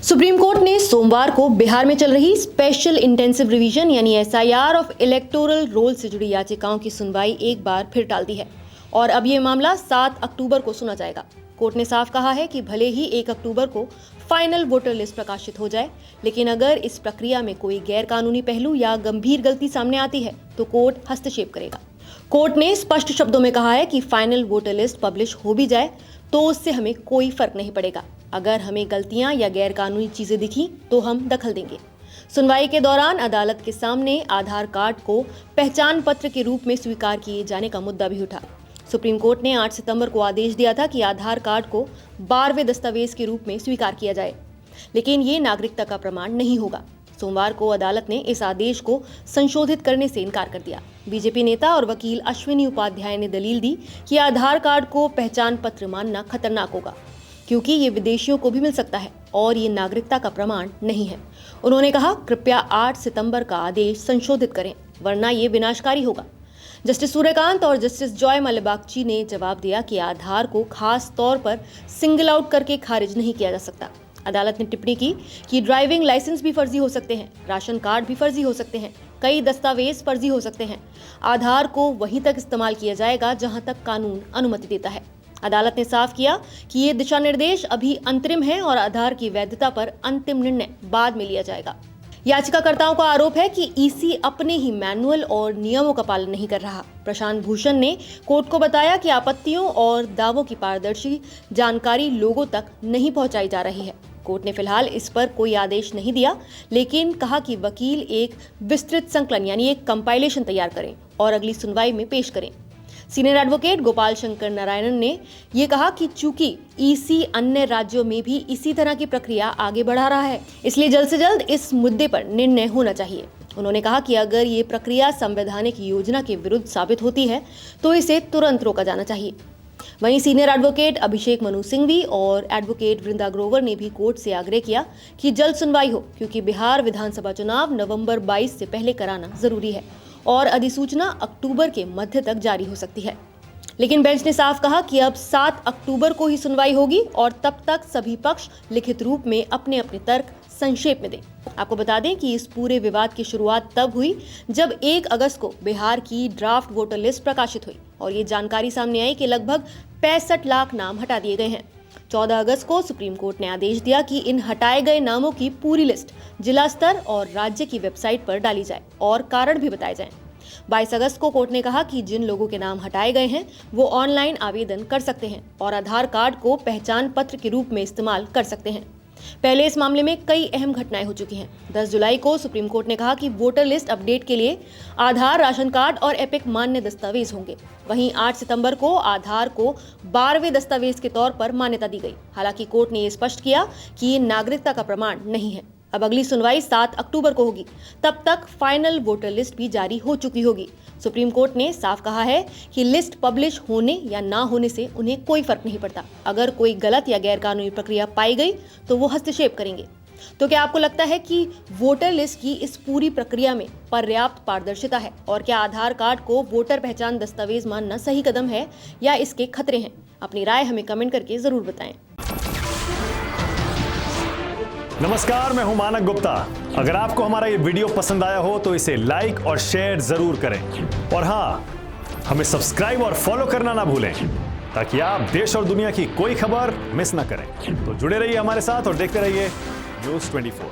Supreme court ने सोमवार को बिहार में चल रही स्पेशल इंटेंसिव रिवीजन यानी एसआईआर ऑफ इलेक्टोरल रोल से जुड़ी याचिकाओं की सुनवाई एक बार फिर टाल दी है और अब ये मामला 7 अक्टूबर को सुना जाएगा। कोर्ट ने साफ कहा है कि भले ही 1 अक्टूबर को फाइनल वोटर लिस्ट प्रकाशित हो जाए, लेकिन अगर इस प्रक्रिया में कोई गैर कानूनी पहलू या गंभीर गलती सामने आती है तो कोर्ट हस्तक्षेप करेगा। कोर्ट ने स्पष्ट शब्दों में कहा है कि फाइनल वोटर लिस्ट पब्लिश हो भी जाए तो उससे हमें कोई फर्क नहीं पड़ेगा। अगर हमें गलतियां या गैर कानूनी चीजें दिखी तो हम दखल देंगे। सुनवाई के दौरान अदालत के सामने आधार कार्ड को पहचान पत्र के रूप में स्वीकार किए जाने का मुद्दा भी उठा। सुप्रीम कोर्ट ने 8 सितंबर को आदेश दिया था कि आधार कार्ड को 12वें दस्तावेज के रूप में स्वीकार किया जाए, लेकिन ये नागरिकता का प्रमाण नहीं होगा। सोमवार को अदालत ने इस आदेश को संशोधित करने से इनकार कर दिया। बीजेपी नेता और वकील अश्विनी उपाध्याय ने दलील दी कि आधार कार्ड को पहचान पत्र मानना खतरनाक होगा, क्योंकि ये विदेशियों को भी मिल सकता है और ये नागरिकता का प्रमाण नहीं है। उन्होंने कहा, कृपया 8 सितंबर का आदेश संशोधित करें, वरना ये विनाशकारी होगा। जस्टिस सूर्यकांत और जस्टिस जॉय मल्लिबागची ने जवाब दिया कि आधार को खास तौर पर सिंगल आउट करके खारिज नहीं किया जा सकता। अदालत ने टिप्पणी की कि ड्राइविंग लाइसेंस भी फर्जी हो सकते हैं, राशन कार्ड भी फर्जी हो सकते हैं, कई दस्तावेज फर्जी हो सकते हैं। आधार को वहीं तक इस्तेमाल किया जाएगा जहां तक कानून अनुमति देता है। अदालत ने साफ किया कि ये दिशा निर्देश अभी अंतरिम है और आधार की वैधता पर अंतिम निर्णय बाद में लिया जाएगा। याचिकाकर्ताओं का आरोप है कि ईसी अपने ही मैनुअल और नियमों का पालन नहीं कर रहा। प्रशांत भूषण ने कोर्ट को बताया कि आपत्तियों और दावों की पारदर्शी जानकारी लोगों तक नहीं पहुंचाई जा रही है। कोर्ट ने फिलहाल इस पर कोई आदेश नहीं दिया, लेकिन कहा कि वकील एक विस्तृत संकलन यानी एक कंपाइलेशन तैयार करें और अगली सुनवाई में पेश करें। सीनियर एडवोकेट गोपाल शंकर नारायणन ने यह कहा कि चूंकि ईसी अन्य राज्यों में भी इसी तरह की प्रक्रिया आगे बढ़ा रहा है, इसलिए जल्द से जल्द इस मुद्दे पर निर्णय होना चाहिए। उन्होंने कहा कि अगर ये प्रक्रिया संवैधानिक योजना के विरुद्ध साबित होती है तो इसे तुरंत रोका जाना चाहिए। वहीं सीनियर एडवोकेट अभिषेक मनु सिंघवी और एडवोकेट वृंदा ग्रोवर ने भी कोर्ट से आग्रह किया कि जल्द सुनवाई हो, क्योंकि बिहार विधानसभा चुनाव नवंबर 22 से पहले कराना जरूरी है और अधिसूचना अक्टूबर के मध्य तक जारी हो सकती है। लेकिन बेंच ने साफ कहा कि अब 7 अक्टूबर को ही सुनवाई होगी और तब तक सभी पक्ष लिखित रूप में अपने अपने तर्क संक्षेप में दें। आपको बता दें कि इस पूरे विवाद की शुरुआत तब हुई जब 1 अगस्त को बिहार की ड्राफ्ट वोटर लिस्ट प्रकाशित हुई और ये जानकारी सामने आई कि लगभग 65 लाख नाम हटा दिए गए हैं। 14 अगस्त को सुप्रीम कोर्ट ने आदेश दिया कि इन हटाए गए नामों की पूरी लिस्ट जिला स्तर और राज्य की वेबसाइट पर डाली जाए और कारण भी बताए जाएं। 22 अगस्त को कोर्ट ने कहा कि जिन लोगों के नाम हटाए गए हैं वो ऑनलाइन आवेदन कर सकते हैं और आधार कार्ड को पहचान पत्र के रूप में इस्तेमाल कर सकते हैं। पहले इस मामले में कई अहम घटनाएं हो चुकी हैं। 10 जुलाई को सुप्रीम कोर्ट ने कहा कि वोटर लिस्ट अपडेट के लिए आधार, राशन कार्ड और एपिक मान्य दस्तावेज होंगे। वहीं 8 सितंबर को आधार को 12वें दस्तावेज के तौर पर मान्यता दी गई। हालांकि कोर्ट ने यह स्पष्ट किया कि ये नागरिकता का प्रमाण नहीं है। अब अगली सुनवाई 7 अक्टूबर को होगी। तब तक फाइनल वोटर लिस्ट भी जारी हो चुकी होगी। सुप्रीम कोर्ट ने साफ कहा है कि लिस्ट पब्लिश होने या ना होने से उन्हें कोई फर्क नहीं पड़ता। अगर कोई गलत या गैरकानूनी प्रक्रिया पाई गई तो वो हस्तक्षेप करेंगे। तो क्या आपको लगता है कि वोटर लिस्ट की इस पूरी प्रक्रिया में पर्याप्त पारदर्शिता है और क्या आधार कार्ड को वोटर पहचान दस्तावेज मानना सही कदम है या इसके खतरे हैं? अपनी राय हमें कमेंट करके जरूर बताएं। नमस्कार, मैं हूं मानक गुप्ता। अगर आपको हमारा ये वीडियो पसंद आया हो तो इसे लाइक और शेयर जरूर करें और हाँ, हमें सब्सक्राइब और फॉलो करना ना भूलें ताकि आप देश और दुनिया की कोई खबर मिस ना करें। तो जुड़े रहिए हमारे साथ और देखते रहिए न्यूज़ 24।